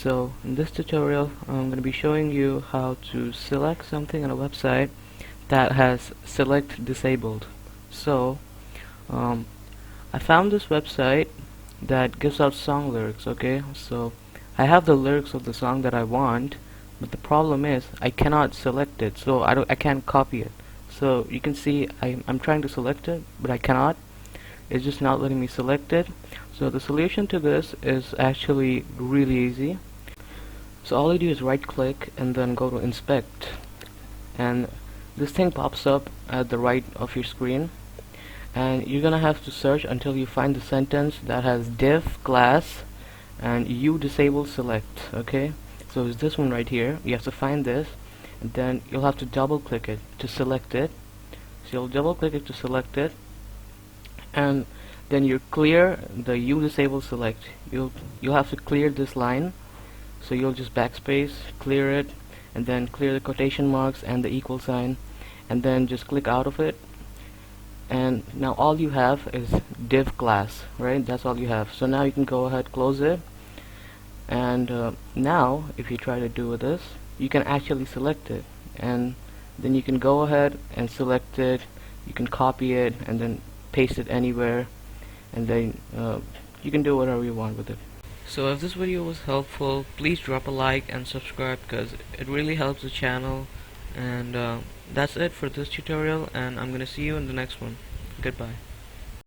So in this tutorial I'm going to be showing you how to select something on a website that has select disabled. So I found this website that gives out song lyrics. Okay, so I have the lyrics of the song that I want, but the problem is I cannot select it, so I can't copy it. So you can see I'm trying to select it, but I cannot. It's just not letting me select it. So the solution to this is actually really easy. So all you do is right click and then go to inspect, and this thing pops up at the right of your screen, and you're gonna have to search until you find the sentence that has div class and you disable select. Okay, so it's this one right here. You have to find this, and then you'll have to double click it to select it. So you'll double click it to select it, and then you clear the you disable select. You'll have to clear this line. So you'll just backspace, clear it, and then clear the quotation marks and the equal sign, and then just click out of it. And now all you have is div class, right? That's all you have. So now you can go ahead, close it, and now if you try to do this, you can actually select it, and then you can go ahead and select it. You can copy it and then paste it anywhere, and then you can do whatever you want with it. So if this video was helpful, please drop a like and subscribe, because it really helps the channel. And that's it for this tutorial, and I'm gonna see you in the next one. Goodbye.